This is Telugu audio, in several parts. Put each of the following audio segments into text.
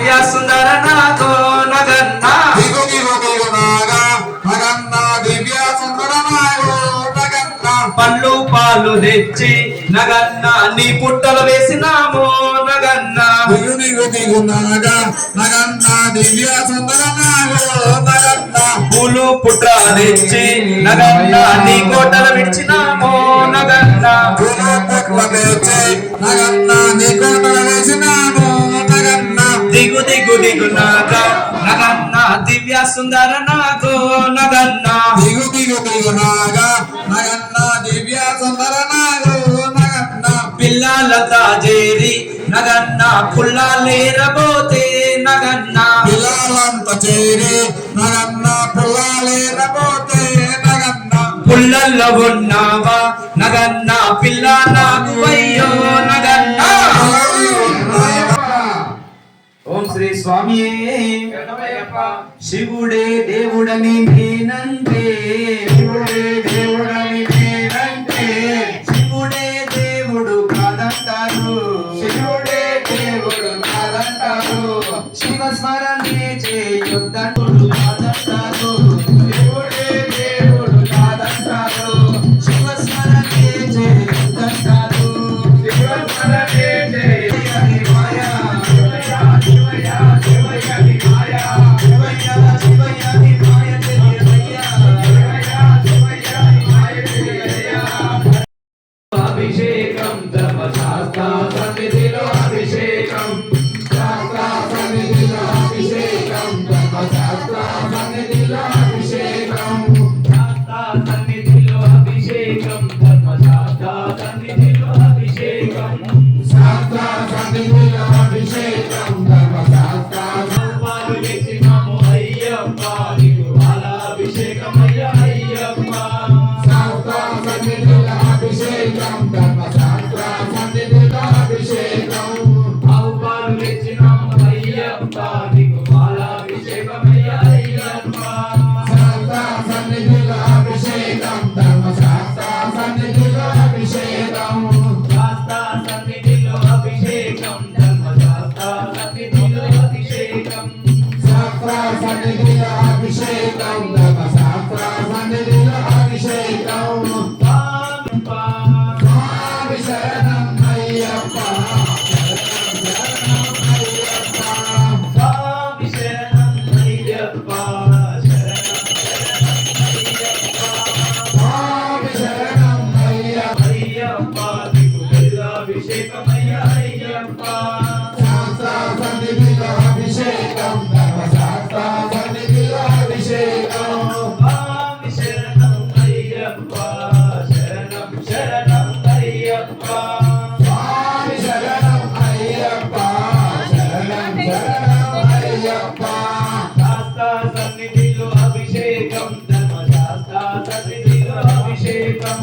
దివ్య సుందర నాగో నగన్న దిగు దిగు దిగు నాగా నగన్న దివ్య సుందర నాగో నగన్న పళ్ళు పాలు తెచ్చి నగన్న నీ పుట్టలు వేసినామో నగన్న దిగు దిగు దిగు నాగా నగన్న దివ్య సుందర నాగో నగన్న పూలు పుట్ర తెచ్చి నగన్న నీ కోటలు విడిచినామో నగన్న పూలు పుట్ల తెచ్చి నగన్న నీ కోటలు వేసినామో నగన్న దిగు దిగు దిగు నాగా నగన్న దివ్య సుందర నాగో నగన్న దిగు దిగు దిగు నాగా నగన్న దివ్య సుందర నాగో నగన్న పిల్లలతా చేరి నగన్న పుల్లాలేరబోతే నగన్న పిల్లలంత చేరి నగన్న పుల్లాలేరబోతే నగన్న పుల్లల్లో ఉన్నావా నగన్న పిల్ల నాకు అయ్యో నగన్న ఓం శ్రీ స్వామి శివుడే దేవుడని నేనంటే శివుడే దేవుడని నేనంటే శివుడే దేవుడు కాదంటారు శివుడే దేవుడు కాదంటారు శివ స్మరణే చేయొద్దంటారు కాదంటారు శివుడే దేవుడు కాదంటారు శివ స్మరణే చేయొద్దంటారు శివ స్మరణే చేయని మాయా శివయ్య శివయ్య నీ మాయ తెలియదయ్యా అభిషేకం ధర్మశాస్త్ర సన్నిధిలో అభిషేకం శాస్త్ర సన్నిధిలో అభిషేకం ధర్మశాస్త్ర సన్నిధిలో అభిషేకం శాస్త్ర సన్నిధిలో అభిషేకం ధర్మశాస్త్ర సన్నిధిలో అభిషేకం శాస్త్ర సన్నిధిలో అభిషేకం ధర్మశాస్త్ర పాలు వేసినాము అయ్యప్ప నీకు అలా అభిషేకం అయ్యా అయ్యప్ప శాస్త్ర సన్నిధిలో అభిషేకం ధర్మశాస్త్ర సన్నిధిలో అభిషేకం ఆవు పాలు వేసినాము అయ్యప్ప నీకు అలా అభిషేకం అయ్యా అయ్యప్ప శాస్త్ర సన్నిధిలో అభిషేకం ధర్మశాస్త్ర సన్నిధిలో అభిషేకం శాస్త్ర సన్నిధిలో అభిషేకం ధర్మశాస్త్ర సన్నిధిలో అభిషేకం శాస్త్ర సన్నిధిలో అభిషేకం ధర్మశాస్త్ర సన్నిధిలో అభిషేకం స్వామి శరణం అయ్యప్ప స్వామి శరణం అయ్యప్ప స్వామి శరణం అయ్యప్ప అయ్యప్ప నీకు అభిషేకం అయ్యా అయ్యప్ప శాస్త్ర సన్నిధిలో అభిషేకం ధర్మశాస్త్ర సన్నిధిలో అభిషేకం స్వామి శరణం అయ్యప్ప శరణం శరణం అయ్యప్ప స్వామి శరణం అయ్యప్ప శరణం శరణం అయ్యప్ప శాస్త్ర సన్నిధిలో అభిషేకం ధర్మశాస్త్ర సన్నిధిలో అభిషేకం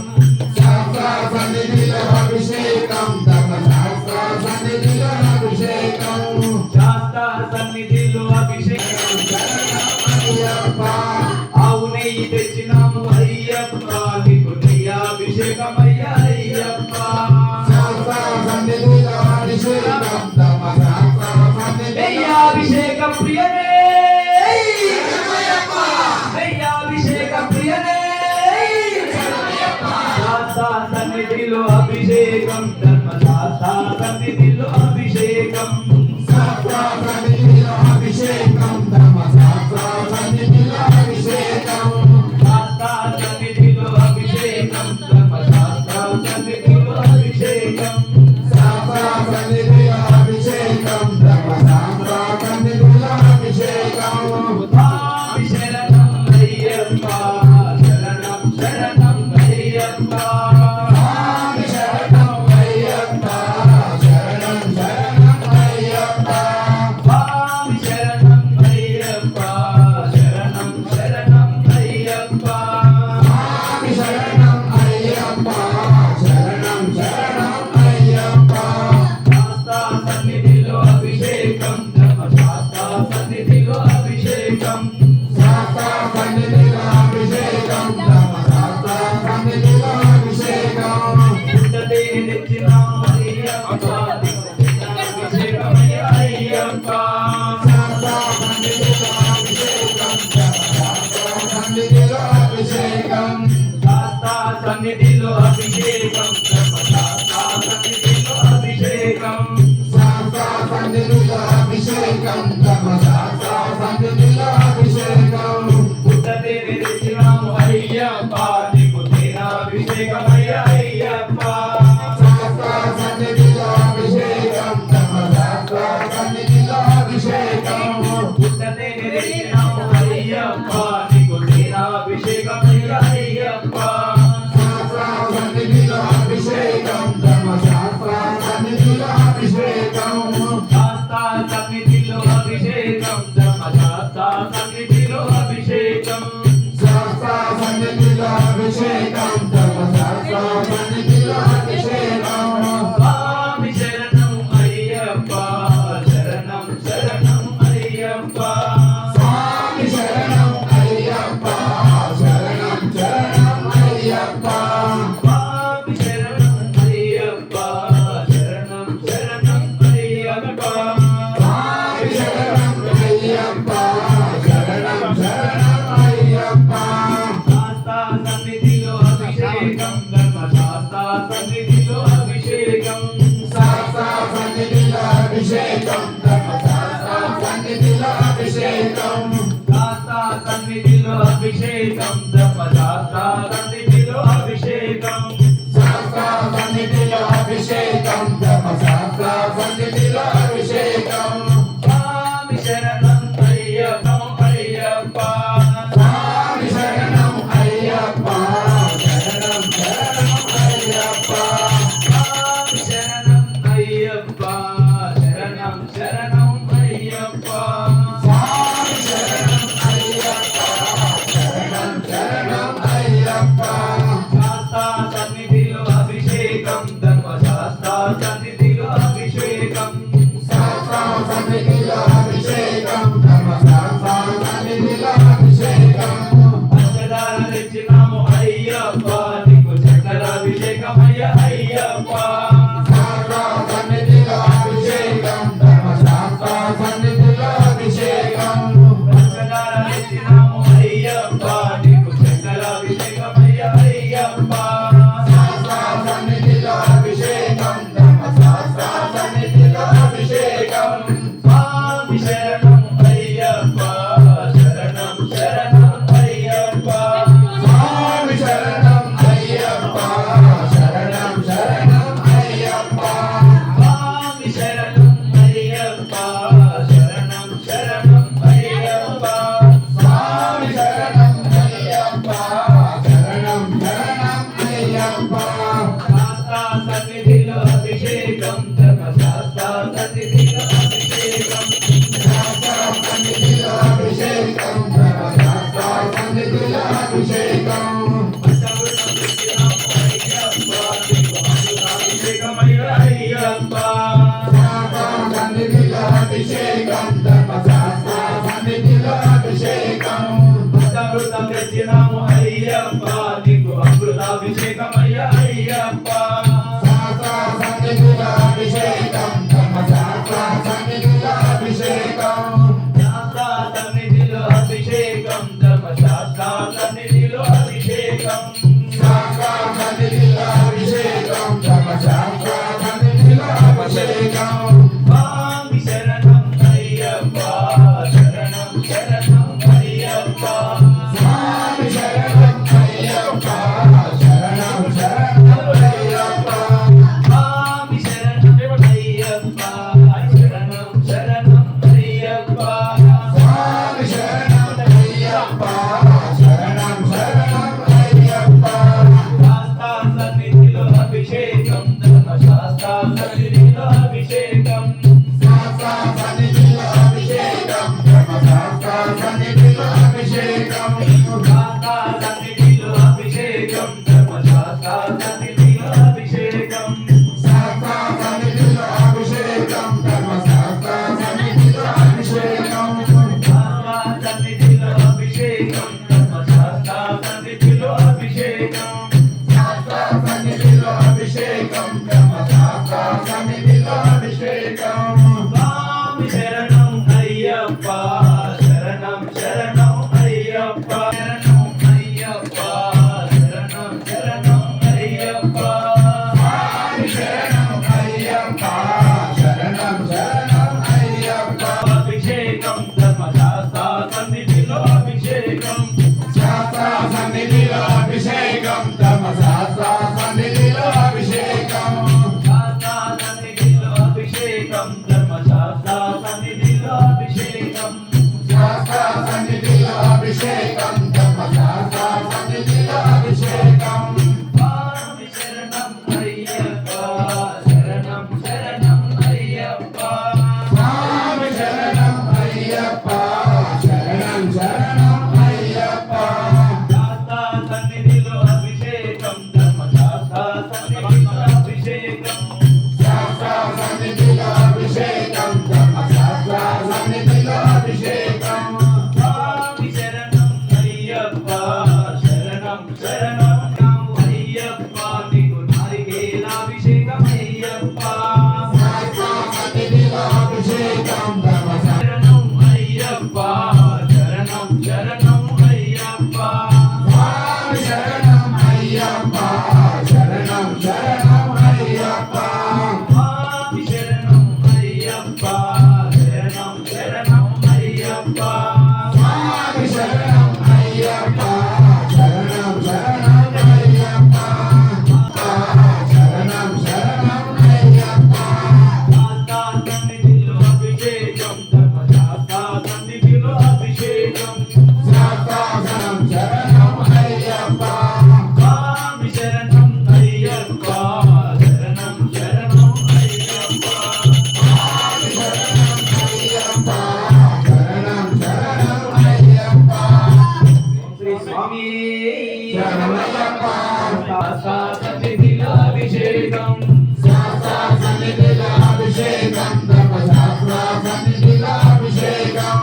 శాస్త్ర సన్నిధిలో అభిషేకం ధర్మశాస్త్ర సన్నిధిలో అభిషేకం శాస్త్ర సన్నిధిలో అభిషేకం అయ్యప్ప ఆవు నెయ్యి తెచ్చినాము అయ్యప్ప నీకు నెయ్యాభిషేకం అయ్యా అయ్యప్ప శాస్త్ర సన్నిధిలో అభిషేకం ధర్మశాస్త్ర సన్నిధిలో నెయ్యాభిషేకం ప్రియనే నెయ్యాభిషేకం ప్రియనే శాస్త్ర సన్నిధిలో అభిషేకం ధర్మశాస్త్ర సన్నిధిలో అభిషేకం శాస్త్ర సన్నిధిలో అభిషేకం ధర్మశాస్త్ర సన్నిధిలో అభిషేకం శాస్త్ర సన్నిధిలో అభిషేకం ధర్మశాస్త్ర సన్నిధిలో అభిషేకం శాస్త్ర సన్నిధిలో అభిషేకం ధర్మశాస్త్ర సన్నిధిలో అభిషేకం స్వామి శరణం అయ్యప్ప శరణం శరణం అయ్యప్ప స్వామి శరణం అయ్యప్ప శరణం శాస్త్ర సన్నిధిలో అభిషేకం సన్నిధిలో అభిషేకం శాస్తా సన్నిధిలో అభిషేకం ధర్మశాస్త్ర సన్నిధిలో అభిషేకం శాస్త్ర సన్నిధిలో అభిషేకం ధర్మశాస్త్ర సన్నిధిలో అభిషేకం పుట్టతే తెచ్చినాము అయ్యప్ప నీకు తేనాభిషేకమయ్య అయ్యప్ప శాస్త్ర సన్నిధిలో అభిషేకం ధర్మశాస్త్ర సన్నిధిలో అభిషేకం పుట్టతే తెచ్చినాము అయ్యప్ప నీకు తేనాభిషేకమయ్య అయ్యప్ప శాస్త్ర సన్నిధిలో అభిషేకం ధర్మశాస్త్ర సన్నిధిలో అభిషేకం శాస్తా సన్నిధిలో అభిషేకం ధర్మశాస్త్ర సన్నిధిలో అభిషేకం శాస్త్ర సన్నిధిలో అభిషేకం ధర్మశాస్త్ర సన్నిధిలో అభిషేకం స్వామి శరణం అయ్యప్ప శరణం శరణం అయ్యప్ప స్వామి శరణం అయ్యప్ప శరణం శరణం అయ్యప్ప స్వామి శరణం అయ్యప్ప శరణం శరణం అయ్యప్ప స్వామి శరణం అయ్యప్ప శరణం శరణం అయ్యప్ప శాస్తా సన్నిధిలో అభిషేకం ధర్మశాస్త్ర సన్నిధిలో అభిషేకం శాస్త్ర సన్నిధిలో అభిషేకం ధర్మశాస్త్ర సన్నిధిలో అభిషేకం శాస్తా సన్నిధిలో అభిషేకం ధర్మశాస్త్ర సన్నిధిలో అభిషేకం శాస్త్ర సన్నిధిలో అభిషేకం ధర్మశాస్త్ర సన్నిధిలో అభిషేకం స్వామి శరణం అయ్యప్ప అయ్యప్ప స్వామి శరణం అయ్యప్ప శరణం శరణం అయ్యప్ప స్వామి శరణం అయ్యప్ప శరణం శరణం అయ్యప్ప స్వామి శరణం అయ్యప్ప శరణం శరణం అయ్యప్ప శరణం శరణం అయ్యప్ప శాస్తా సన్నిధిలో అభిషేకం ధర్మశాస్త్ర సన్నిధిలో అభిషేకం శాస్త్ర సన్నిధిలో అభిషేకం ధర్మశాస్త్ర సన్నిధిలో అభిషేకం స్వామి శరణం అయ్యప్ప శరణం శరణం నాము అయ్యప్ప నీకు నారికేలాభిషేకం అయ్యప్ప శాస్త్ర సన్నిధిలో అభిషేకం ధర్మశాస్త్ర శరణం అయ్యప్ప శరణం శరణం అయ్యప్ప స్వామి శరణం అయ్యప్ప శరణం శరణం అయ్యప్ప స్వామి శరణం అయ్యప్ప శరణం శరణం అయ్యప్ప స్వామి శరణం అయ్యప్ప శరణం శరణం అయ్యప్ప శరణం శరణం అయ్యప్ప శాస్తా సన్నిధిలో అభిషేకం ధర్మశాస్త్ర సన్నిధిలో అభిషేకం శాస్త్రం శరణం అయ్యప్ప స్వామి శరణం అయ్యప్ప శరణం శరణం అయ్యప్ప స్వామి శరణం అయ్యప్ప శరణం శరణం అయ్యప్ప శ్రీ స్వామి శరణమయ్యప్ప శాస్తా సన్నిధిలో అభిషేకం శాస్త్ర సన్నిధిలో అభిషేకం ధర్మశాస్త్ర సన్నిధిలో అభిషేకం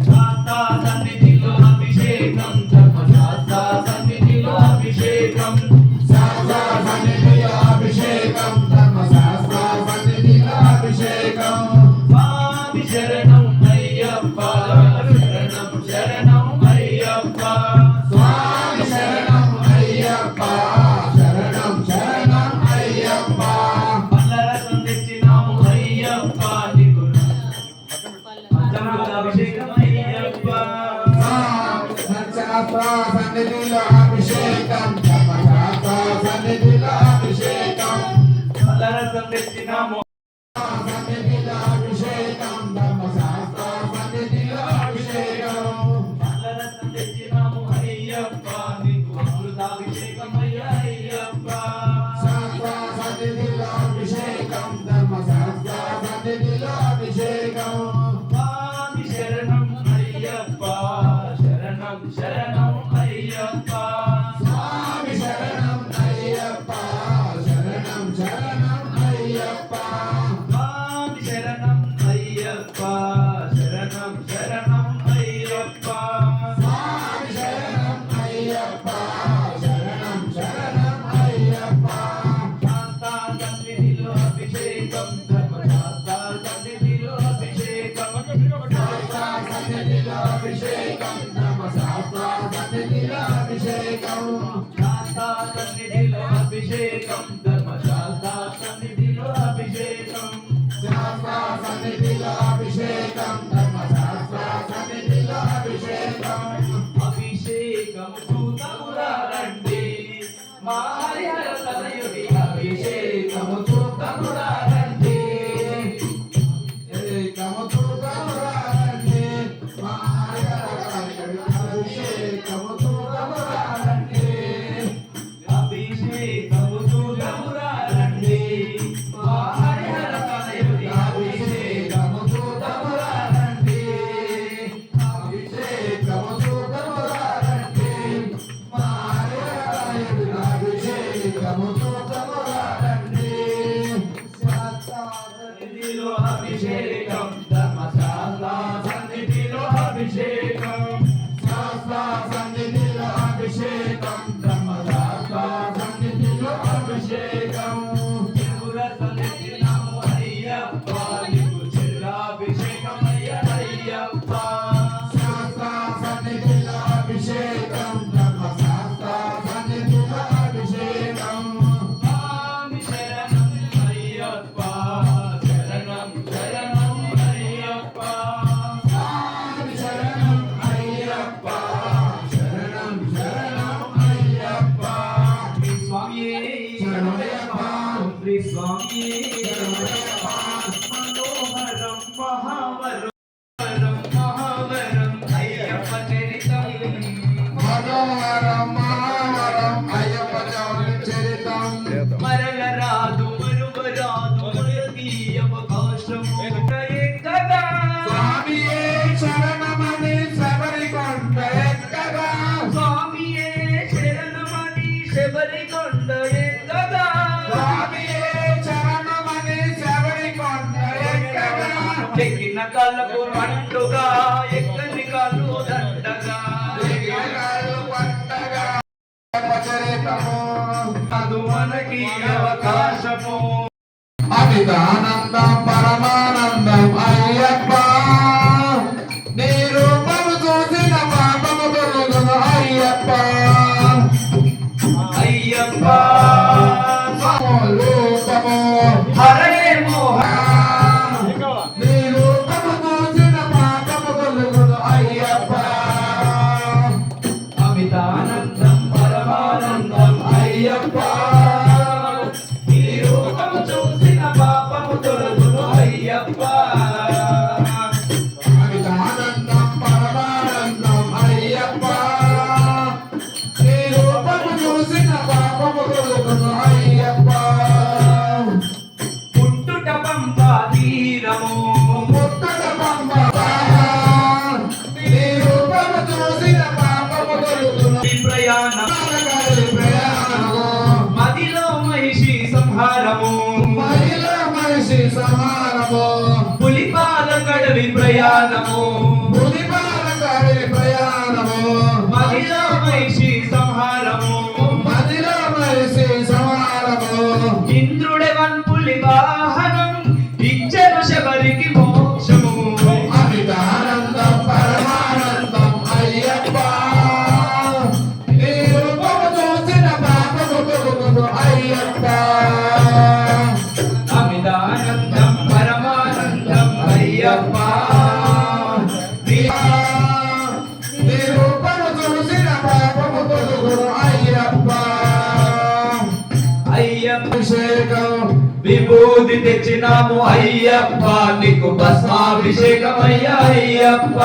శాస్తా సన్నిధిలో అభిషేకం ధర్మశాస్త్ర సన్నిధిలో అభిషేకం శాస్త్ర సన్నిధిలో అభిషేకం ధర్మశాస్త్ర సన్నిధిలో అభిషేకం స్వామి శరణం అయ్యప్ప శరణం శరణం అయ్యప్ప స్వామి శరణం అయ్యప్ప శరణం శరణం అయ్యప్ప పల్లరసం తెచ్చినాము అయ్యప్ప నీకు పంచామృత అభిషేకం అయ్యప్ప శాస్త్ర సన్నిధిలో అభిషేకం ధర్మశాస్త్ర సన్నిధిలో అభిషేకం పల్లరసం తెచ్చినాము సన్నిధిలో అభిషేకం ధర్మశాస్త్ర సన్నిధిలో అభిషేకం పల్లరసం తెచ్చినాము అయ్యప్ప నీకు అమృతాభిషేకం అయ్యప్ప శాస్త్ర సన్నిధిలో అభిషేకం ధర్మశాస్త్ర సన్నిధిలో అభిషేకం స్వామి శరణం అయ్యప్ప శరణం శరణం అయ్యప్ప స్వామి శరణం అయ్యప్ప శరణం శరణం అయ్యప్ప స్వామి శరణం అయ్యప్ప శరణం శరణం అయ్యప్ప స్వామి శరణం అయ్యప్ప శరణం శరణం అయ్యప్ప శాస్తా సన్నిధిలో అభిషేకం ధర్మశాస్త్ర సన్నిధిలో అభిషేకం శాస్త్ర సన్నిధిలో అభిషేకం ధర్మశాస్త్ర సన్నిధిలో అభిషేకం శాస్తా సన్నిధిలో అభిషేకం ధర్మశాస్త్ర సన్నిధిలో అభిషేకం శాస్త్ర సన్నిధిలో అభిషేకం ధర్మశాస్త్ర సన్నిధిలో అభిషేకం అభిషేకం చూతమురారండి మా హరిహర తనయుడి అభిషేకము చూతమురారండి ఏకము చూడమురారండి మాయగారి అభిషేకము చూడమురారండి అభిషేకము చూతమురారండి మా హరిహర తనయుడి అభిషేకము చూడమురారండి అభిషేకము చూడమురారండి మాయగారి అభిషేకము చూడమురారండి సన్నిధిలో అభిషేకం ధర్మశాస్త్ర సన్నిధిలో అభిషేకం శాస్త్ర సన్నిధిలో అభిషేకం ధర్మశాస్త్ర సన్నిధిలో అభిషేకం చెరురసం తెచ్చినాము అయ్యప్ప నీకు చెరురాభిషేకం అయ్యప్ప శాస్త్ర సన్నిధిలో అభిషేకం ధర్మశాస్త్ర సన్నిధిలో అభిషేకం స్వామి శరణం అయ్యప్ప శరణం శరణం అయ్యప్ప స్వామి శరణం అయ్యప్ప శరణం శరణం అయ్యప్ప శ్రీ స్వామి శరణమయ్యప్ప శ్రీ స్వామి శరణమయ్యప్ప మనోహరం మహావరం మహావరం శరణమని శబరికొండ ఎక్కగా స్వామియే శరణమని శబరికొండ ఎక్కగా స్వామియే శరణమని శబరికొండ ఎక్కగా ఎక్కిన కాళ్ళకు పండుగ ఎక్కని కాళ్ళు దండగా అది మనకి అవకాశము అమితానందం పరమానందం అయ్యప్ప నీ రూపము చూసిన పాపము తొలగును అయ్యప్ప అయ్యప్ప రూపము హరే మోహ నీ రూపము చూసిన పాపము తొలగును అయ్యప్ప అమితానందం పరమానందం అయ్యప్ప నీ రూపము చూసిన పాపము తొలగును అయ్యప్ప అమితానందం పరమానందం అయ్యప్ప నీ రూపము చూసిన పాపము తొలగును అయ్యప్ప పుట్టుట పంపా తీరము ముట్టట పంప నీ రూపము చూసిన పాపము తొలగును ఈ ప్రయాణం ప్రయాణము మదిలో మహిషి సంహారము మహిళ మనిషి సమానము పులిపాల కడవి ప్రయాణము పులిపాలకరి ప్రయాణము మదిలో మహిషి సంహారము మదిల మనిషి సమానము ఇంద్రుడే వన్పులి వాహనం ఇచ్చను శబరికి మోక్షము అమితానందం పరమానందం అయ్యప్ప నీ రూపము చూసిన పాపము తొలగును అయ్యప్ప అమితానందం పరమానందం అయ్యప్ప నీ రూపము చూసిన పాపము తొలగును అయ్యప్ప అయ్యప్ప అభిషేకం విభూతి తెచ్చినాము అయ్యప్ప నీకు భస్మాభిషేకమయ్యా అయ్యప్ప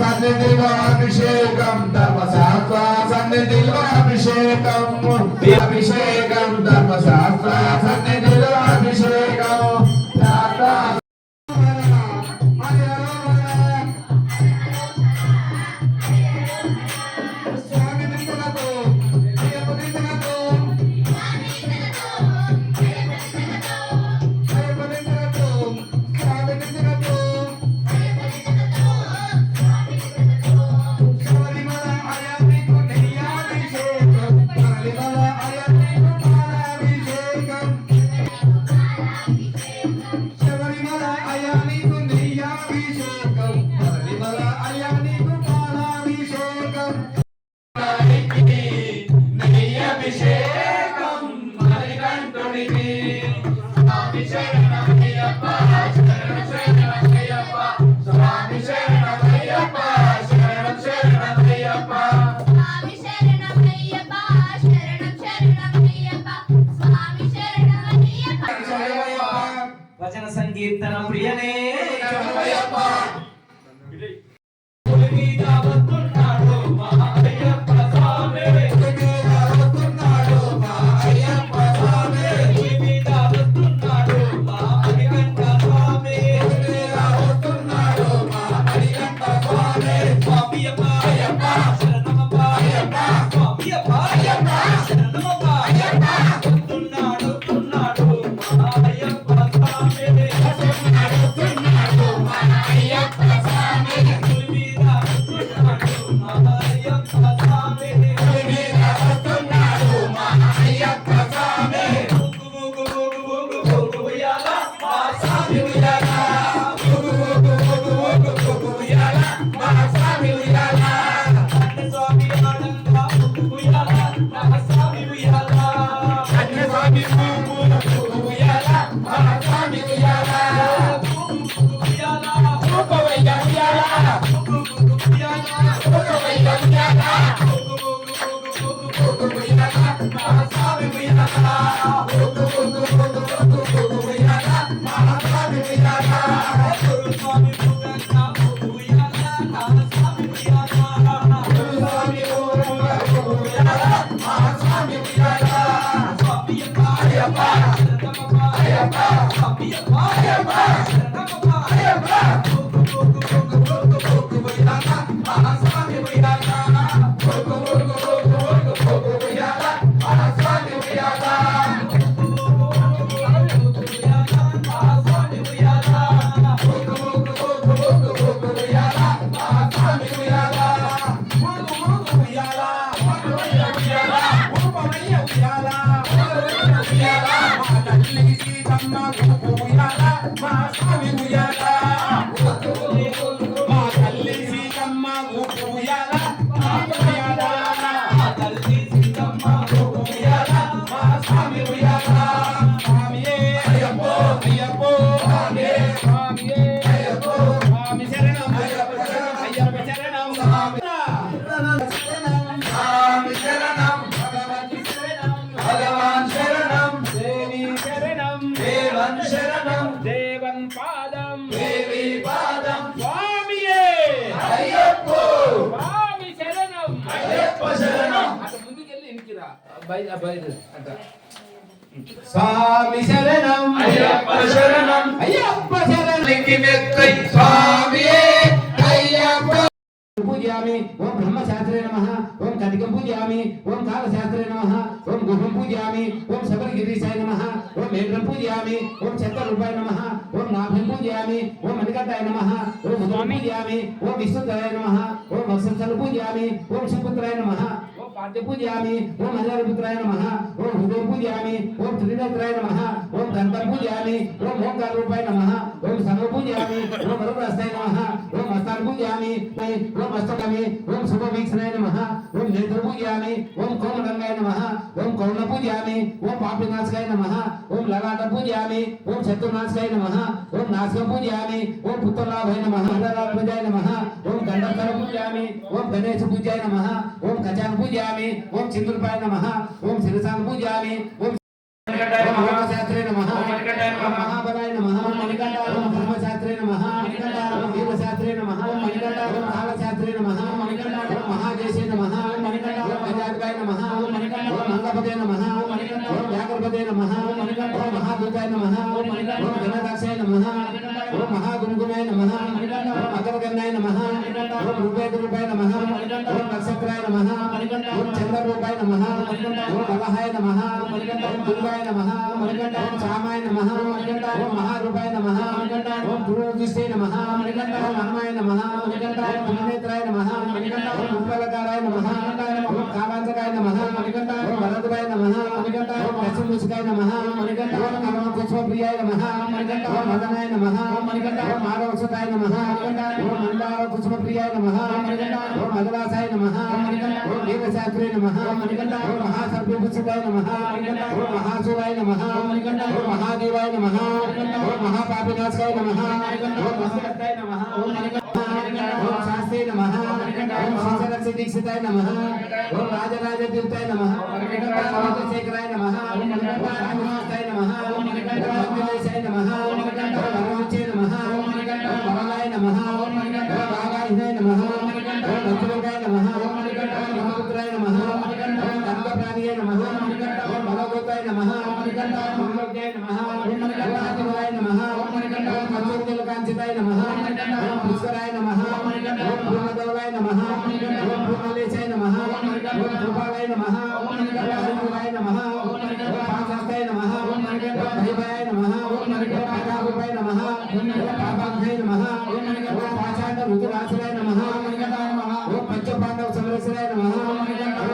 సన్నిధిలో అభిషేకం ధర్మశాస్త్ర సన్నిధిలో అభిషేకం అభిషేకం ధర్మశాస్త్ర సన్నిధిలో అభిషేకం స్వామి దిక్కులతో అయ్యప్ప దిక్కులతో అయ్యప్ప దిక్కులతో స్వామి దిక్కులతో శబరిమల అయ్యప్పకు నెయ్యాభిషేకం శబరిమల అయ్యప్పకు పాలాభిషేకం శబరిమల అయ్యప్పకు నెయ్యాభిషేకం శబరిమల అయ్యప్పకు పాలాభిషేకం నెయ్యభిషేకం మణికంఠుడికి స్వామి శరణమయ్యప్ప శరణం శరణమయ్యప్ప స్వామి శరణమయ్యప్ప శరణం శరణమయ్యప్ప స్వామి శరణమయ్యప్ప శరణం శరణమయ్యప్ప స్వామి శరణమయ్యప్ప వచన సంకీర్తన ప్రియనే శరణమయ్యప్ప పులి మీద వస్తున్నాడు మా అయ్యప్ప స్వామి వస్తున్నాడు మా అయ్యప్ప స్వామి పులి మీద వస్తున్నాడు మా మణికంఠ స్వామి వస్తున్నాడు మా అయ్యప్ప స్వామి స్వామియప్ప అయ్యప్ప శరణమప్ప అయ్యప్ప స్వామియప్ప అయ్యప్ప శరణమప్ప అయ్యప్ప వస్తున్నాడు మా అయ్యప్ప స్వామి వస్తున్నాడు మా అయ్యప్ప స్వామి పులి మీద వస్తున్నాడు మా అయ్యప్ప స్వామి వస్తున్నాడు మా అయ్యప్ప స్వామి ఉయ్యాల మా స్వామి ఉయ్యాల ఉయ్యాల మా స్వామి ఉయ్యాల స్వామి ఆనంద ఉయ్యాల మా స్వామి ఉయ్యాల అన్న స్వామి ఉయ్యాల మా స్వామి ఉయ్యాల ఉయ్యాల రూపవయ్య ఉయ్యాల ఉయ్యాల రూపవయ్య ఉయ్యాల ఉయ్యాల మా స్వామి ఉయ్యాల ఉయ్యాల మా స్వామి ఉయ్యాల స్వామి పుగంగా ఉయ్యాల నా స్వామి ఉయ్యాల స్వామి ఉయ్యాల మా స్వామి ఉయ్యాల స్వామియప్ప అయ్యప్ప శరణమప్ప అయ్యప్ప స్వామియప్ప అయ్యప్ప శరణమప్ప అయ్యప్ప ఊపు ఉయ్యాల మా స్వామి ఉయ్యాల మా తల్లి సీతమ్మ ఊపు ఉయ్యాల మా ఉయ్యాల మా తల్లి సీతమ్మ ఊపు ఉయ్యాల మా స్వామి ఉయ్యాల స్వామియే అయ్యప్పో అయ్యప్పో స్వామియే స్వామియే అయ్యప్పో స్వామి శరణం అయ్యప్ప శరణం స్వామి స్వామి శరణం భగవాన్ శరణం దేవి శరణం దేవన్ శరణం దేవన్ పాదం దేవి పాదం స్వామియే అయ్యప్పో స్వామి శరణం అయ్యప్ప శరణం అటు ముందుకెళ్ళి ఇనికిరా బయట అంట స్వామి శరణం అయ్యప్ప శరణం అయ్యప్ప శరణం మెక్కై స్వామియే అయ్యప్ప పూజయామి ఓం బ్రహ్మశాస్త్రే నమః ఓం కటికం పూజయామి ఓం కాలశాస్త్రే నమః ఓం గుహం పూజయామి ఓం శబరిగిరీశాయ నమః ఓం మేఘ్రం పూజయామి ఓం చక్రరూపాయ నమః ఓం నాభం పూజయామి ఓం మణికంఠాయ నమః ఓం ఉదయం పూజయామి ఓం విష్ణుతరాయ నమః ఓం వత్సల పూజయామి ఓం శుపుత్రాయ నమః ఓం పాఠ్య పూజయామి ఓం అజారపుత్రాయ నమః ఓం హృదయ పూజయామి ఓం త్రినేత్రాయ నమః ఓం గంధం పూజయామి ఓం ఓంకార రూపాయ నమః ఓం సర్వ పూజయామి ఓం వరదస్తాయ నమః ఓం మస్తాన్ పూజయామి ఓం అష్టకమి ఓం శుభవీక్షణాయ నమః ఓం నేత్ర పూజయామి ఓం కోమలంగాయ నమః ఓం కౌణ పూజయామి ఓం పాపినాశకాయ నమః ఓం లలాట పూజయామి ఓం శత్రునాశకాయ నమః ఓం నాశక పూజయామి ఓం పుత్రలాభాయ నమః పూజాయ నమః ఓం గంధర్వ పూజయామి ఓం గణేశ పూజాయ నమః ఓం కచాన్ పూజయామి ఓం చింద్రపాయ నమః ఓం శిరసాన్ పూజయామి ఓం మహాశాస్త్రే నమః మహాబలాయ నమః ఓం ధర్మశాస్త్రే నమః ఓం వీరశాస్త్రే నమః ఓం కాలశాస్త్రే నమః ఓం మహాదేశే నమః ఓం గజాధిపాయ నమః ఓం మంగపదే నమః ఓం వ్యాఘ్రపదే నమః ఓం మహాదూతాయ నమః ఓం గణదాక్షాయ నమః ఓం మహాగుణగుణాయ నమః ఓం అగరగన్నాయ నమః ఓం రూపాయ నమః ఓం నక్షత్రాయ నమః ఓం చంద్రరూపాయ నమః ఓం బలహాయ నమః ఓం దుర్గాయ నమః ఓం చామాయ నమః ఓం మహారూపాయ నమః ఓం పురోగిష్టే నమః ఓం హనుమాయ నమః ఓం పుణ్యనేత్రాయ నమః ఓం ఉపలకారాయ నమః ఓం కాలాంతకాయ నమః ఓం వరదురాయ నమః ఓం దశముఖాయ నమః ఓం కమలపుష్పప్రియాయ నమః ఓం మదనాయ నమః ఓం మాధవసుతాయ నమః ఓం మందార పుష్పప్రియాయ నమః ఓం మదలాసాయ నమః ఓం వీరశాస్త్రే నమః ఓం మహాసర్పపుష్పాయ నమః ఓం మహాశివాయ నమః ఓం మహాదేవాయ నమః ఓం మహాపాపినాశకాయ నమః ఓం మస్తకాయ నమః ఓం శాస్త్రే నమః ఓం శ్రీశరక్ష దీక్షితాయ నమః ఓం రాజరాజ తీర్థాయ నమః ఓం రాజశేఖరాయ నమః ఓం రాజనాథాయ నమః ఓం మంజులేశాయ నమః ఓం వరవచ్చే నమః ఓం వరలాయ నమః ఓం రాగాహినాయ నమః ఓం వజ్రగాయ నమః ఓం మహాపుత్రాయ నమః ఓం దండప్రాణియాయ నమః ఓం బలగోతాయ నమః ఓం మంగళాయ నమః ఓం ఆదివాయ నమః ఓం మంజుల కాంచితాయ నమః ఓం పుష్కరాయ నమః ఓం పూర్ణదేవాయ నమః ఓం పూర్ణలేశాయ నమః ఓం కృపాలయ నమః ఓం హరివాయ నమః ఓం పాశాస్తాయ నమః ఓం భైభాయ నమః ఓం పాదాభాయ నమః ఓం పాపాభాయ నమః ఓం పాశాండ రుద్రాసురాయ నమః ఓం పంచపాండవ సంరక్షణాయ నమః ఓం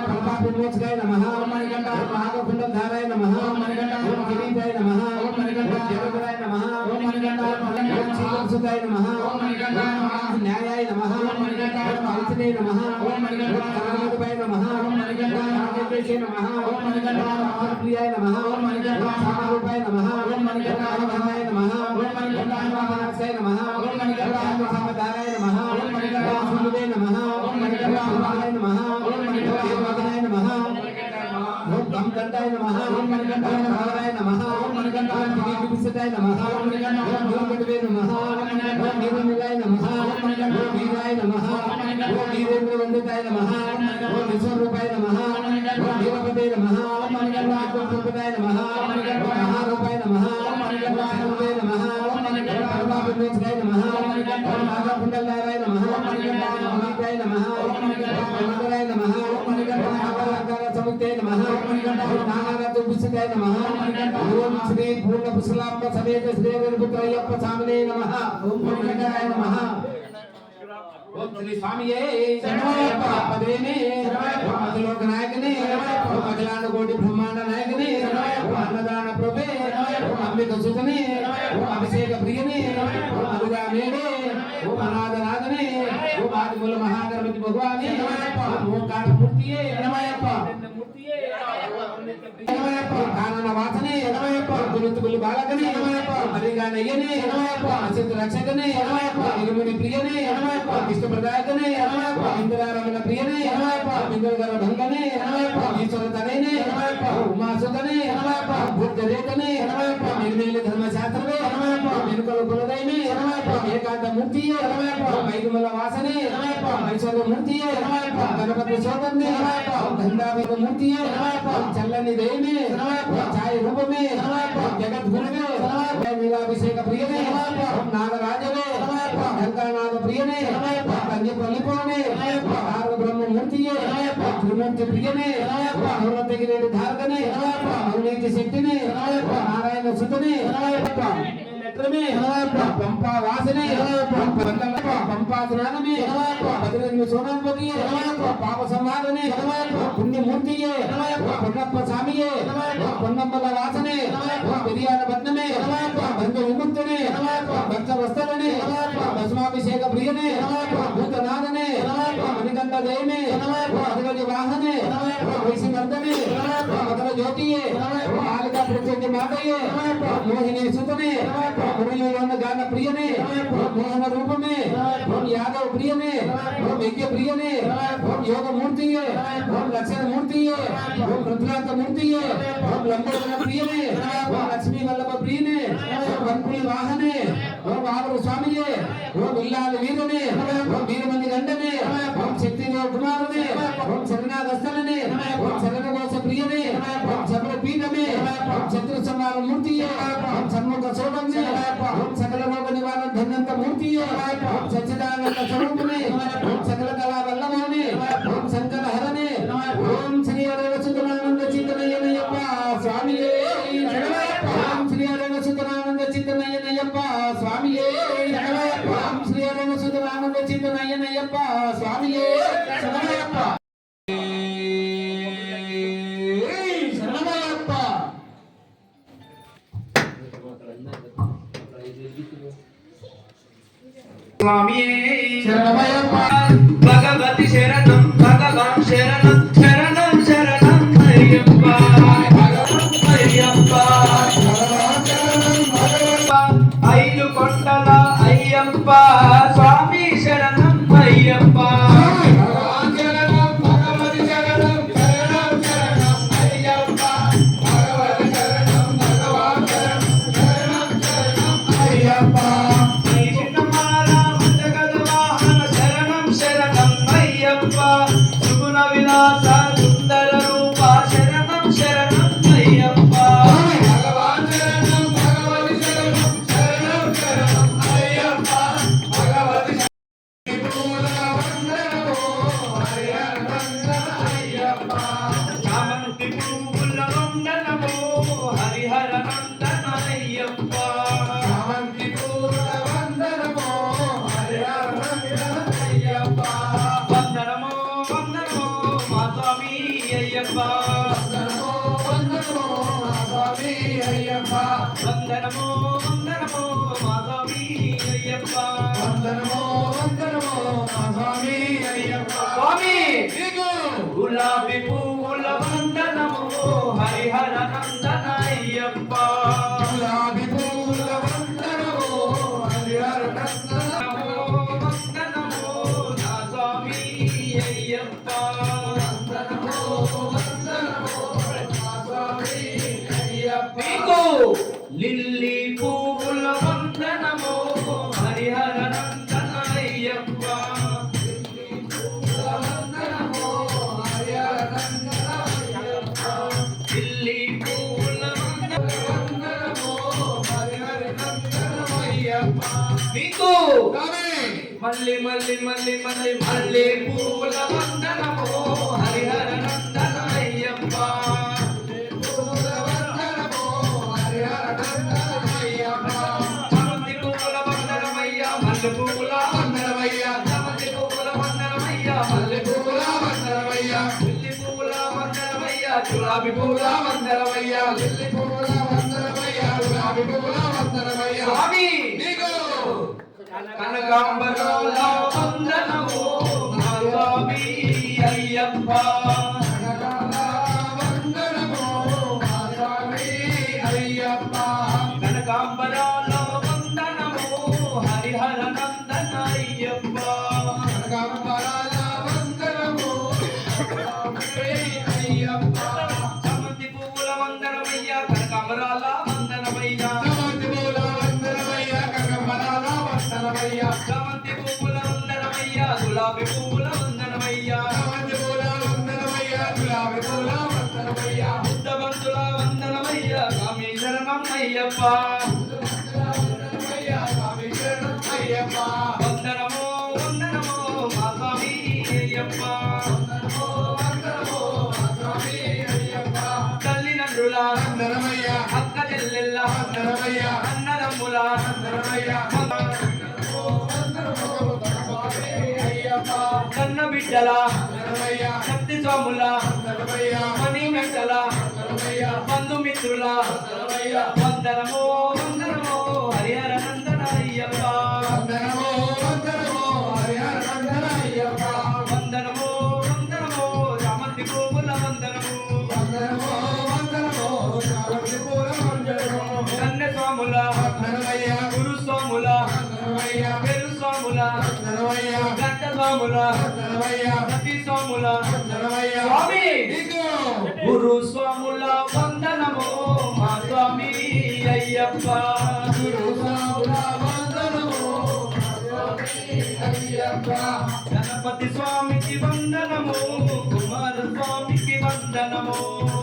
కల్పాభిమోచకాయ నమః ఓం నాగకుండం ధారాయ నమః ఓం కిరీటాయ నమః ఓం జగదురాయ నమః ఓం శ్రీవంశుతాయ నమః ఓం న్యాయాయ నమః ఓం అల్సినే నమః ఓం కర్మదుపాయ నమః ఓం నాగేశే నమః ఓం ప్రియాయ నమః ఓం సామరూపాయ నమః ఓం భవాయ నమః ఓం నాగనాథాయ నమః ఓం సామధారాయ నమః ఓం సులువే నమః ఓం భవాయ నమః ఓం దేవగనాయ నమః ఓం గంధాయ నమః ఓం భావరాయ నమః ఓం కిరీటిపిస్తాయ నమః ఓం నీలకంఠవే నమః ఓం నీలనిలాయ నమః ఓం వీరాయ నమః ఓం వీరేంద్ర వందితాయ నమః ఓం విశ్వరూపాయ నమః ఓం వీరపదే నమః ఓం ఆత్మరూపాయ నమః ఓం మహారూపాయ నమః ఓం సర్వే నమః ఓం పరమాత్మేశ్వరాయ నమః ఓం నాగకుండలాయ నమః ఓం అమితాయ నమః ఓం మంగళాయ నమః ఓం నాగరాజాయ సముద్రాయ నమః ఓం నాగరాజ పుస్తకాయ నమః ఓం శ్రీ పూర్ణ పుష్పలాంబ సమేత శ్రీ వీరపుత్రయ్యప్ప స్వామినే నమః ఓం వెంకటాయ నమః ఓం శ్రీ స్వామియే శరణమయ్యప్ప పదేనే ఓం అఖిలోక నాయకనే ఓం అఖిలాండ కోటి బ్రహ్మాండ నాయకనే ఓం అన్నదాన ప్రభే ఓం అంబిక సుతనే ఓం అభిషేక ప్రియనే ఓం అరుగా మేడే ఓం అనాథనాథనే ఓం ఆదిమూల మహాగణపతి భగవానే ఓం ఓంకార మూర్తియే శరణమయ్యప్ప కానన వాసనే తులుతులు బాలకనే హరిగా నయ్యనే అసిద్ధ రక్షకనే ఇరుముని ప్రియనే విష్ణు ప్రదాయకనే ఇంద్రారమణ ప్రియనే ఇంద్రగర భంగనే ఈశ్వర తనయనే ఉమాసుతనే భూర్గరేతనే నిర్మేలి ధర్మశాస్త్రమే వెనుకల కులదైనే ఏకాంత మూర్తియే వైగుమల వాసనే ఐశ్వర్య మూర్తియే గణపతి శోభన్నే గంధావిక మూర్తియే చల్లని దైవమే ఛాయ రూపమే జగద్గురువే నీలాభిషేక ప్రియనే నాగరాజవే గంగానాథ ప్రియనే కన్యపల్లిపోనే నారద బ్రహ్మ మూర్తియే త్రిమూర్తి ప్రియనే నవరత్నగిరి ధారకనే అవినీతి శక్తినే నారాయణ సుతనే పంపా వాసనే పంపా జ్ఞానమే పదిరెండు సోనాధిపతి పాప సంహారనే పుణ్యమూర్తియే పొన్నప్ప స్వామియే పొన్నమ్మల వాసనే పెరియాల పద్మమే బంధు విముక్తనే భక్త వస్తలనే భస్మాభిషేక ప్రియనే భూతనాథనే మణికంఠ దయమే అధిగజ వాహనే వైశికంఠనే మకర జ్యోతియే మాలిక ప్రత్యేక మాతయే మోహిని సుతనే మురళీలోన గాన ప్రియనే మోహన రూపమే యాదవ ప్రియనే యజ్ఞ ప్రియనే యోగ మూర్తియే లక్షణ మూర్తియే రుద్రాంత మూర్తియే లంబోదర ప్రియనే లక్ష్మీ వల్లభ ప్రియనే వన్పులి వాహనే బాబు స్వామియే ఇల్లాల వీరనే వీరమంది గండనే శక్తి కుమారునే శరణాగస్తలనే శరణఘోష ప్రియనే శబర పీఠమే శత్రు సంహార మూర్తియే సన్ముఖ శోభనే సకల రోగ నివారణ ధన్యంత మూర్తియే సచ్చిదానంద స్వరూపమే సకల కళా వల్లభనే శంకర హరనే ఓం శ్రీ హరేవ సుతనానంద చింతనయ్యనయ్యప్ప స్వామియే ఓం శ్రీ హరేవ సుతనానంద చింతనయ్యనయ్యప్ప స్వామియే ఓం శ్రీ హరేవ సుతనానంద చింతనయ్యనయ్యప్ప స్వామియే శరణమయ్యప్ప శరణమయ్యప్ప స్వామియే శరణమయ్యప్ప భగవతి శరణం భగవాన్ శరణం శరణం శరణం అయ్యప్ప అయ్యప్ప ఐదు కొండల అయ్యప్ప స్వామి శరణం అయ్యప్ప సుగుణ విలాస సుందర రూప శరణం శరణం అయ్యప్ప భగవాన్ శరణం భగవతి శరణం శరణం శరణం అయ్యప్ప భగవతి పూల వందనమో హరిహర వందన అయ్యప్ప చామంతి పూల వందనమో హరిహర వందన అయ్యప్ప చామంతి పూల వందనమో హరిహర వందన అయ్యప్ప వందనమో వందనమో మా స్వామి అయ్యప్ప వందనమో వందనమో మా స్వామి అయ్యప్ప వందనమో వందనమో మా స్వామి అయ్యప్ప వందనమో వందనమో మా స్వామి అయ్యప్ప స్వామి గులాబీ పువ్వుల వందనమో హరిహర నందన అయ్యప్ప గులాబీ పువ్వుల వందనమో హరిహర నందనమో వందనమో నా స్వామి అయ్యప్ప వందనమో వందనమో నా స్వామి అయ్యప్ప మీకు లిల్లీ పువ్వుల వందనమో హరిహర నందన అయ్యప్ప లిల్లీ పువ్వుల వందనమో హరిహర నందన అయ్యప్ప మీకు మల్లి మల్లి మల్లి మల్లి మల్లి పూల వందనమో హరిహర నందన అయ్యప్ప పూల వందనమో హరిహర నందన అయ్యప్ప చామంతి పూల వందనమయ్య మల్లె పూల వందనమయ్య చామంతి పూల మల్లె పూల వందనమయ్యా లిల్లీ పూల వందనమయ్యా గులాబీ పూల వందనమయ్యా లిల్లీ పూల వందనమయ్యా గులాబీ పూల వందనమయ్యా స్వామి నీకు కనకాంబరాల వందనము మా స్వామి అయ్యప్ప వందనము మా స్వామి అయ్యప్ప కనకాంబరాల వందనము హరిహర నందన అయ్యప్ప కనకాంబరాల వందనము అయ్యప్ప చామంతి పువ్వుల వందనమయ్యా కనకాంబరాల వందనమయ్యా చామంతి పువ్వుల వందనమయ్యా కనకాంబరాల వందనమయ్యా చామంతి పువ్వుల వందనమయ్యా గులాబీ పువ్వుల వందనమయ్యా చామంతి పువ్వుల వందనమయ్యా గులాబీ పువ్వుల వందనమయ్యా బుద్ధవంతుల వందనమయ్యా స్వామి శరణం అయ్యప్ప వందనమయ్యా స్వామి శరణం అయ్యప్ప వందనమో వందనమో మా స్వామి అయ్యప్ప వందనమో వందనమో మా స్వామి అయ్యప్ప తల్లిదండ్రుల వందనమయ్యా అక్క చెల్లెళ్ళ వందనమయ్యా అన్నదమ్ముల వందనమయ్యా కన్న బిడ్డల శక్తి స్వాముల మణి మెంటల బంధుమిత్రుల వందనమో వందనమో హరిహర నందన అయ్యప్ప వందనమో వందనమో హరిహర నందన అయ్యప్ప వందనమో వందనమో చామంతి పువ్వుల వందనము వందనమో వందనమో చామంతి పువ్వుల వందనము కన్నె స్వాముల వందనమయ్యా గురు స్వాముల వందనమయ్యా పెరు స్వాముల వందనమయ్యా గంట స్వాముల వందనమయ్యా సతీ స్వాముల వందనమయ్యా స్వామి గురు స్వాముల వందనము మా స్వామి అయ్యప్ప గురు స్వాముల వందనము మా స్వామి అయ్యప్ప గణపతి స్వామికి వందనము కుమార స్వామికి వందనము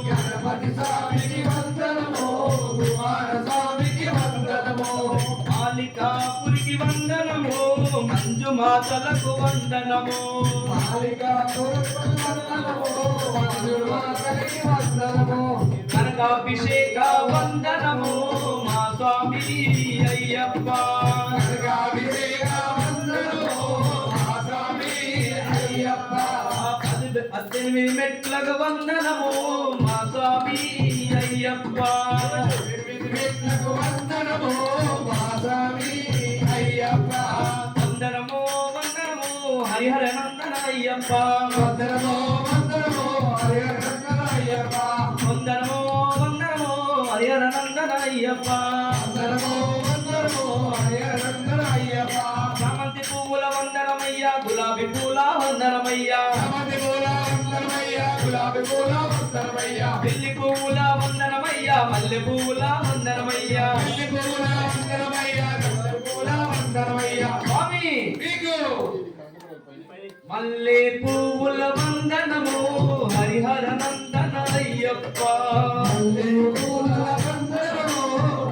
గణపతి స్వామికి వందనము కుమార స్వామికి వందనము మాలికాపురికి వందనము మంజు మాతలకు వందనము మాలికాపురికి వందనము మంజు మాతలకి వందనము కనకాభిషేక వందనము మా స్వామి అయ్యప్ప కనకాభిషేక వందనము మా స్వామి అయ్యప్ప 18 మెట్లకు వందనము మా స్వామి అయ్యప్ప 18 మెట్లకు వందనము మా స్వామి అయ్యప్ప వందనము వందనము హరిహర నందన అయ్యప్ప వందనము వందనము హరిహర నందన అయ్యప్ప వందనము వందనము హరిహర నందన అయ్యప్ప వందనము వందనము హరిహర నందన అయ్యప్ప చామంతి పువ్వుల వందనమయ్యా గులాబీ పూల వందనమయ్యా చామంతి పూల వందనమయ్యా గులాబీ పూల వందనమయ్యా లిల్లీ పువ్వుల వందనమయ్యా మల్లె పువ్వుల వందనమయ్యా లిల్లీ పువ్వుల వందనమయ్యా మల్లె పువ్వుల వందనమయ్యా స్వామి మీకు మల్లె పువ్వుల వందనము హరిహర నందన అయ్యప్ప మల్లె పువ్వుల వందనము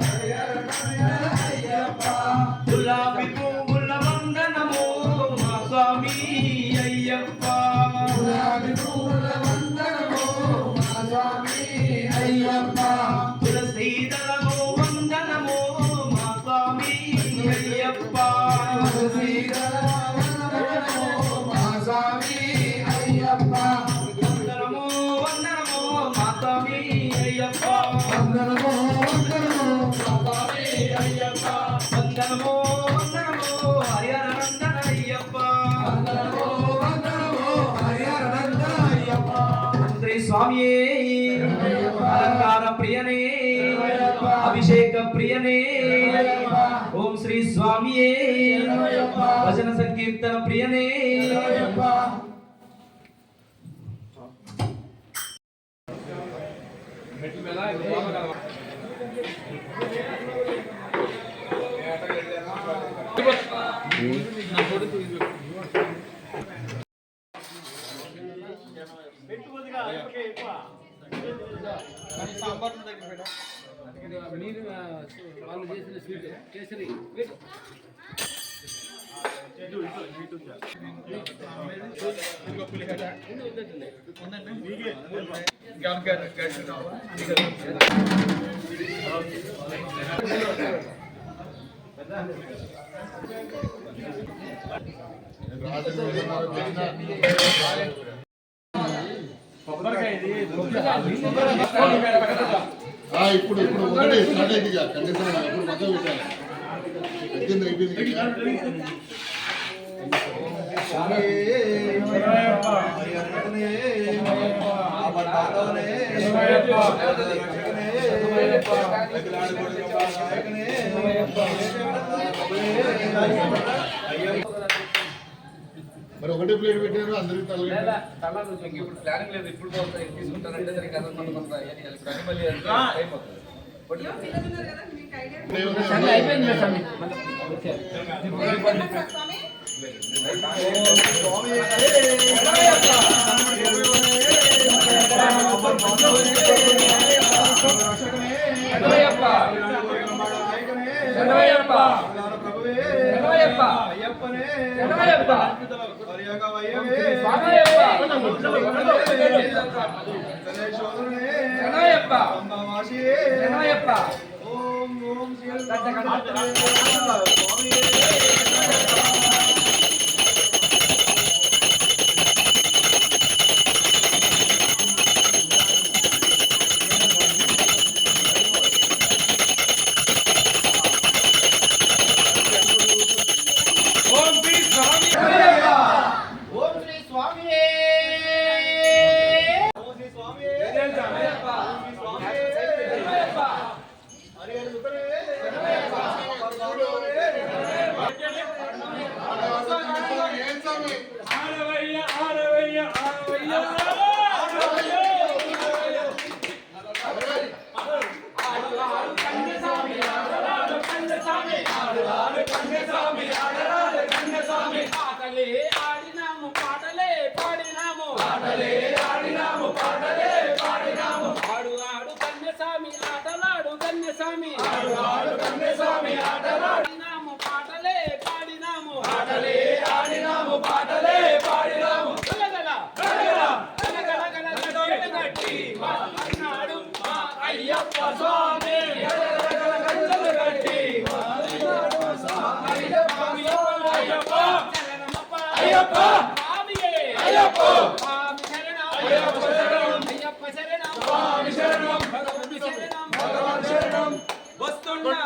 హరిహర నందన అయ్యప్ప గులాబీ పువ్వుల వందనము మా స్వామి అయ్యప్ప గులాబీ పువ్వుల వందనము మా స్వామి అయ్యప్ప తులసీదళము వందనము మా స్వామి అయ్యప్ప తులసీదళము మా స్వామి అయ్యప్ప వందనము వందనము మా స్వామి అయ్యప్ప వందనము వందనము మా స్వామి అయ్యప్ప వందనము వందనము హరిహర నందన అయ్యప్ప వందనము వందనము హరిహర నందన అయ్యప్ప శ్రీ స్వామియే అలంకార ప్రియనే అభిషేక ప్రియనే ఓం శ్రీ స్వామియే భజన సంకీర్తన ప్రియనే మీరు వాళ్ళు చేసిన స్వీట్ కేసరి ఇప్పుడు ఒకటి స్టార్ట్ అయింది కండిషన్ ఇప్పుడు పక్కన పెట్టాలి అయిపోయింది మరి ఒకటే ప్లేట్ పెట్టారు అందరికి ఇప్పుడు ప్లానింగ్ లేదు. ఇప్పుడు తీసుకుంటారంటే దానికి అదర్ కొంత అయిపోయింది.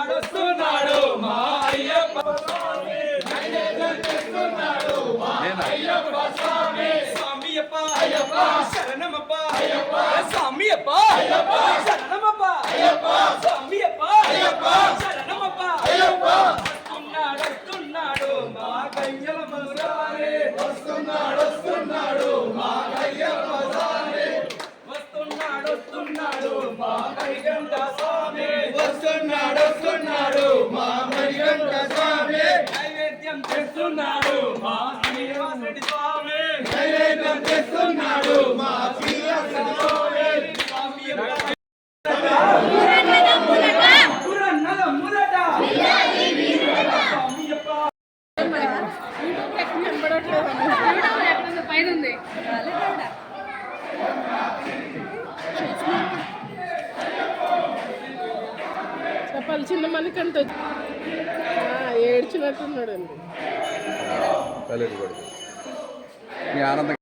వస్తున్నాడు మా అయ్యప్ప స్వామి, అయ్యప్ప స్వామి, స్వామియప్ప అయ్యప్ప శరణమప్ప అయ్యప్ప, స్వామియప్ప అయ్యప్ప శరణమప్ప అయ్యప్ప, స్వామియప్ప అయ్యప్ప శరణమప్ప అయ్యప్ప. వస్తున్నాడు మా కయ్యప్ప స్వామి, వస్తున్నాడు మా కయ్యప్ప స్వామి, వస్తున్నాడు మా కైగంట స్వామి, వస్తున్నాడు మా కైగంట స్వామి. నైవేద్యం చేస్తున్నాడు మా శ్రీనివాసరెడ్డి స్వామి, నైవేద్యం చేస్తున్నాడు మా శ్రీనివాసరెడ్డి స్వామి. పైన ఉంది చెప్పాలి చిన్న మనకంటే ఏడ్చినట్టున్నాడు అండి. ఆనందం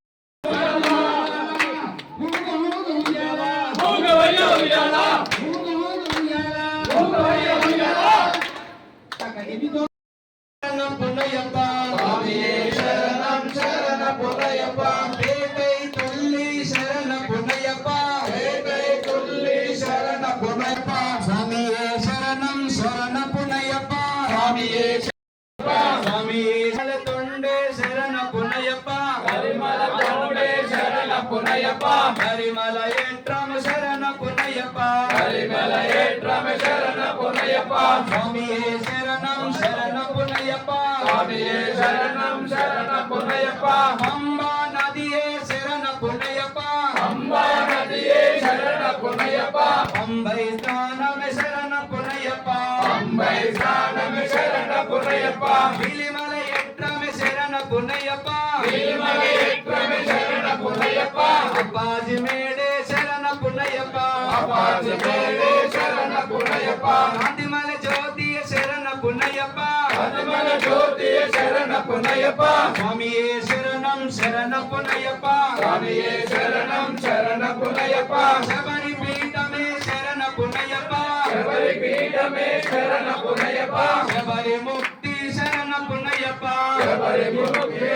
పున్నయ్యప్ప స్వామియే శరణం శరణ పున్నయ్యప్ప, పేటై తుల్లి శరణ పున్నయ్యప్ప, పేటై తుల్లి శరణ పున్నయ్యప్ప, స్వామియే శరణం శరణ పున్నయ్యప్ప, స్వామియే స్వామియే తొండే శరణ పున్నయ్యప్ప, కరిమల తొండే శరణ పున్నయ్యప్ప, కరిమల ఏట్రం శరణ పున్నయ్యప్ప, కరిమల ఏట్రం శరణ పున్నయ్యప్ప, స్వామియే శరణం శరణ పున్నయ్యప్ప, స్వామియే శరణం శరణ పున్నయ్యప్ప, అంబా నదియే శరణ పున్నయ్యప్ప, అంబా నదియే శరణ పున్నయ్యప్ప, అంబై స్నానమే శరణ పున్నయ్యప్ప, అంబై స్నానమే శరణ పున్నయ్యప్ప, విలిమల ఎట్రమే శరణ పున్నయ్యప్ప, విలిమల ఎట్రమే శరణ పున్నయ్యప్ప, అప్పాజి మేడే శరణ పున్నయ్యప్ప, అప్పాజి మేడే శరణ పున్నయ్యప్ప, అతిమల జ్యోతియ శరణ పున్నయ్యప్ప, అతిమల జ్యోతియ శరణపునయ్యప్ప స్వామియే శరణం శరణపునయ్యప్ప స్వామియే శరణం శరణపునయ్యప్ప శబరి పీఠమే శరణపునయ్యప్ప శబరి పీఠమే శరణపునయ్యప్ప శబరి ముక్తి శరణపునయ్యప్ప శబరి ముక్తి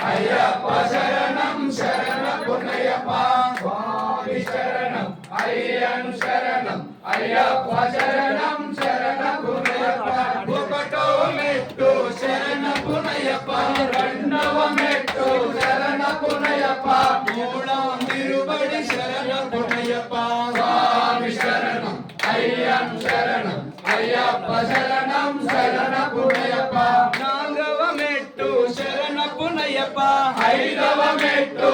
అయ్యప్ప శరణం శరణపునయ్యప్ప స్వామి శరణం అయ్యన్ శరణం అయ్యప్ప శరణం శరణపునయ్యప్ప ఒకటో మెట్టు శరణపునయ్యప్ప రెండవ మెట్టు శరణపునయ్యప్ప మూడవ తిరుబడి శరణపునయ్యప్ప స్వామి శరణం అయ్యన్ శరణం అయ్యప్ప శరణం శరణపునయ్యప్ప నాలుగవ మెట్టు శరణపునయ్యప్ప ఐదవ మెట్టు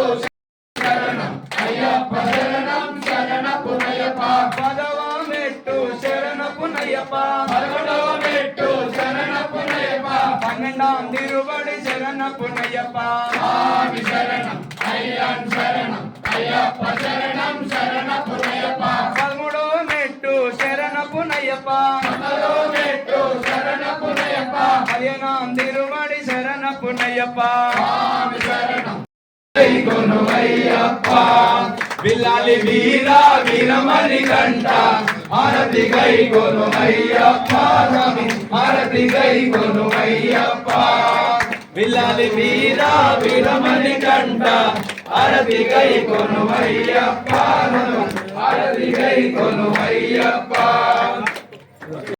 శరణం అయ్యప్ప శరణం శరణపునయ్యప్ప పదవ మెట్టు శరణపునయ్యప్ప పదకొండవ మెట్టు శరణపునయ్యప్ప పన్నెండాం తిరుబడి శరణపునయ్యప్ప స్వామి శరణం అయ్యన్ శరణం అయ్యప్ప శరణం శరణపునయ్యప్ప పదమూడవ మెట్టు శరణపునయ్యప్ప పదవ మెట్టు శరణపునయ్యప్ప పదిహేనాం తిరుబడి శరణపునయ్యప్ప స్వామి శరణం జై కొనుమయ్యప్ప బిల్లాలి వీరా వీరమణి కంట హారతి గై కొనుమయ్యప్ప స్వామి హారతి గై కొనుమయ్యప్ప బిల్లాలి వీరా వీరమణి కంట హారతి గై కొనుమయ్యప్ప హారతి గై కొనుమయ్యప్ప